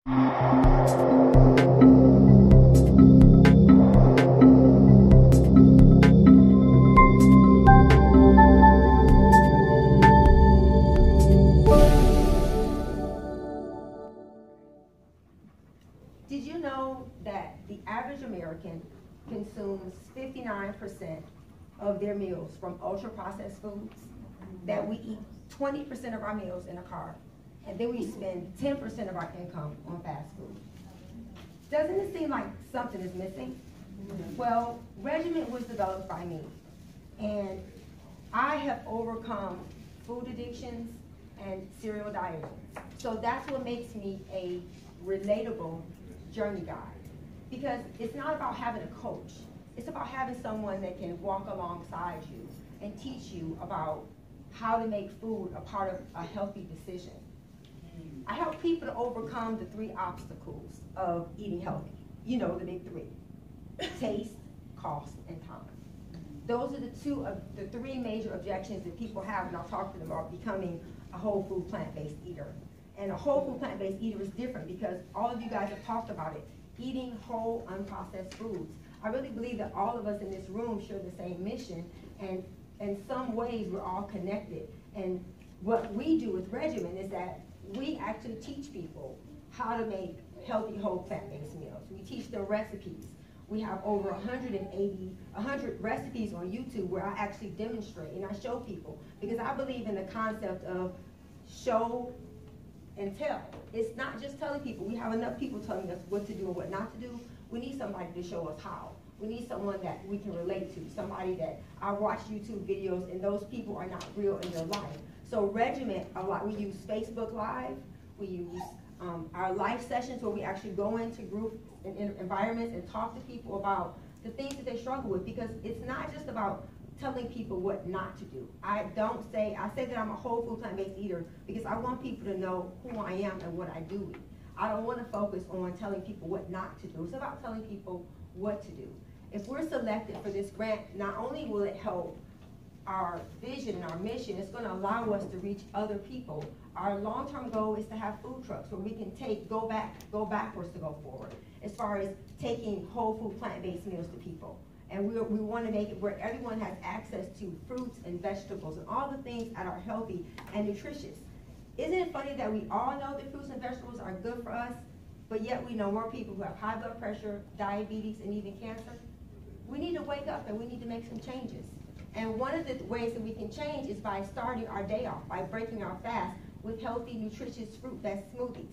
Did you know that the average American consumes 59% of their meals from ultra-processed foods? That we eat 20% of our meals in a car, and then we spend 10% of our income on fast food. Doesn't it seem like something is missing? Well, Regiment was developed by me, and I have overcome food addictions and cereal dieting. So that's what makes me a relatable journey guide. Because it's not about having a coach. It's about having someone that can walk alongside you and teach you about how to make food a part of a healthy decision. I help people to overcome the 3 obstacles of eating healthy. You know, the big 3: taste, cost, and time. Those are the 3 major objections that people have, and I'll talk to them about becoming a whole food plant-based eater. And a whole food plant-based eater is different because all of you guys have talked about it. Eating whole, unprocessed foods. I really believe that all of us in this room share the same mission, and in some ways we're all connected. And what we do with Regiment is that we actually teach people how to make healthy, whole plant-based meals. We teach them recipes. We have over 100 recipes on YouTube where I actually demonstrate and I show people, because I believe in the concept of show and tell. It's not just telling people. We have enough people telling us what to do and what not to do. We need somebody to show us how. We need someone that we can relate to, somebody that I watch YouTube videos and those people are not real in their life. So Regiment, a lot, we use Facebook Live, we use our life sessions where we actually go into group environments and talk to people about the things that they struggle with, because it's not just about telling people what not to do. I say that I'm a whole food plant-based eater because I want people to know who I am and what I do eat. I don't want to focus on telling people what not to do. It's about telling people what to do. If we're selected for this grant, not only will it help our vision and our mission, it's going to allow us to reach other people. Our long-term goal is to have food trucks where we can go backwards to go forward, as far as taking whole food plant-based meals to people. And we want to make it where everyone has access to fruits and vegetables and all the things that are healthy and nutritious. Isn't it funny that we all know that fruits and vegetables are good for us, but yet we know more people who have high blood pressure, diabetes, and even cancer? We need to wake up and we need to make some changes. And one of the ways that we can change is by starting our day off, by breaking our fast with healthy, nutritious fruit-based smoothies.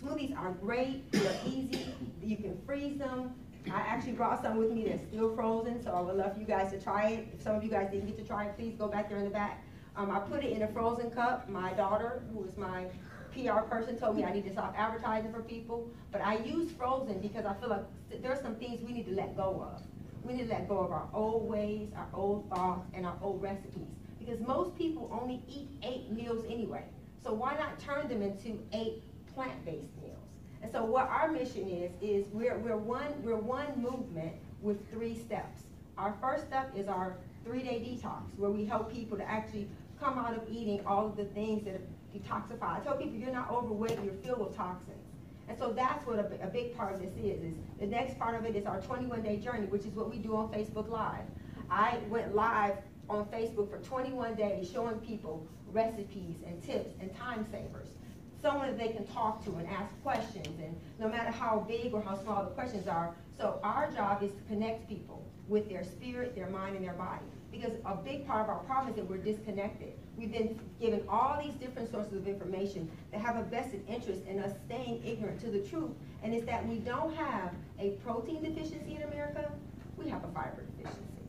Smoothies are great, they're easy, you can freeze them. I actually brought some with me that's still frozen, so I would love for you guys to try it. If some of you guys didn't get to try it, please go back there in the back. I put it in a frozen cup. My daughter, who is my PR person, told me I need to stop advertising for people, but I use frozen because I feel like there's some things we need to let go of. We need to let go of our old ways, our old thoughts, and our old recipes, because most people only eat 8 meals anyway. So why not turn them into 8 plant-based meals? And so what our mission is we're one movement with 3 steps. Our first step is our 3-day detox, where we help people to actually come out of eating all of the things that detoxify. I tell people, you're not overweight, you're filled with toxins. And so that's what a big part of this is the next part of it is our 21-day journey, which is what we do on Facebook Live. I went live on Facebook for 21 days showing people recipes and tips and time savers. Someone that they can talk to and ask questions, and no matter how big or how small the questions are. So our job is to connect people with their spirit, their mind, and their body. Because a big part of our problem is that we're disconnected. We've been given all these different sources of information that have a vested interest in us staying ignorant to the truth. And it's that we don't have a protein deficiency in America, we have a fiber deficiency.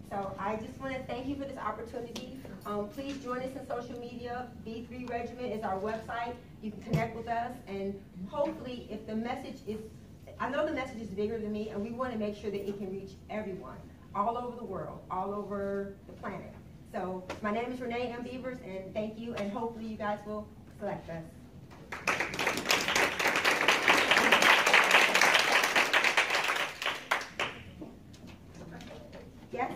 So I just want to thank you for this opportunity. Please join us in social media. B3 Regiment is our website. You can connect with us, and hopefully if the message is, I know the message is bigger than me, and we want to make sure that it can reach everyone, all over the world, all over the planet. So my name is Renee M. Beavers, and thank you, and hopefully you guys will select us. Yes?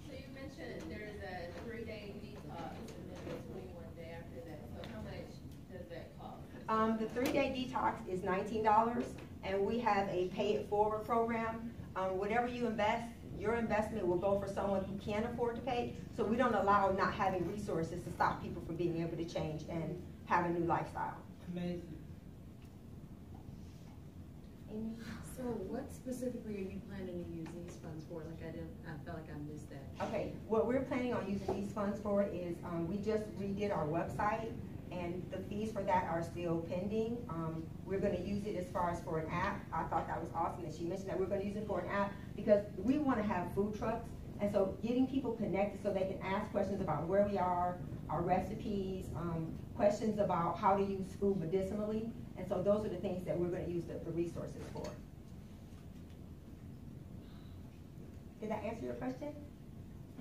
So you mentioned there's a 3-day detox and then a 21-day after that. So how much does that cost? The 3-day detox is $19, and we have a pay it forward program. Whatever you invest, your investment will go for someone who can afford to pay. So we don't allow not having resources to stop people from being able to change and have a new lifestyle. Amazing. Amy? So what specifically are you planning to use these funds for? Like I felt like I missed that. Okay, what we're planning on using these funds for is, we just redid our website, and the fees for that are still pending. We're gonna use it as far as for an app. I thought that was awesome that she mentioned that we're gonna use it for an app, because we wanna have food trucks, and so getting people connected so they can ask questions about where we are, our recipes, questions about how to use food medicinally, and so those are the things that we're gonna use the resources for. Did that answer your question?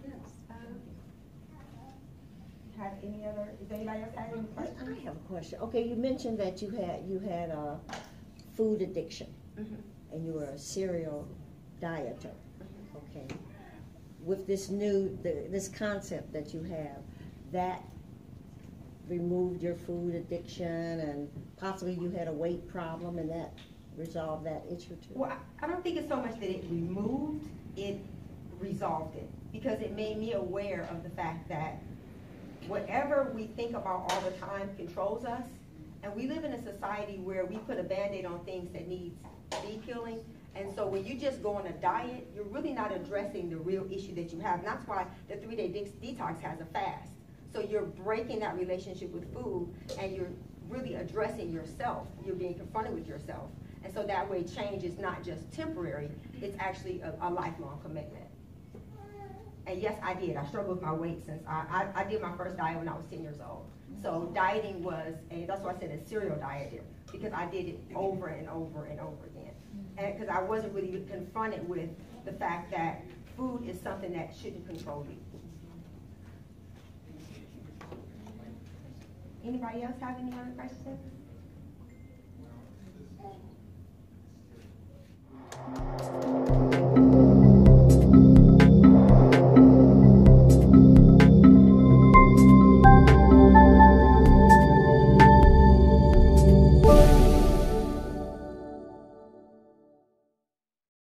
Yes. Have any other, does anybody else have any questions? I have a question. Okay, you mentioned that you had a food addiction, and you were a serial dieter. Okay, with this this concept that you have, that removed your food addiction, and possibly you had a weight problem, and that resolved that issue too. Well, I don't think it's so much that it removed, it resolved it, because it made me aware of the fact that whatever we think about all the time controls us, and we live in a society where we put a Band-Aid on things that need speed killing, and so when you just go on a diet, you're really not addressing the real issue that you have, and that's why the 3-day detox has a fast. So you're breaking that relationship with food, and you're really addressing yourself. You're being confronted with yourself, and so that way change is not just temporary, it's actually a lifelong commitment. And yes, I did. I struggled with my weight since I did my first diet when I was 10 years old. So dieting was, that's why I said a serial dieter, because I did it over and over and over again. And because I wasn't really confronted with the fact that food is something that shouldn't control you. Anybody else have any other questions?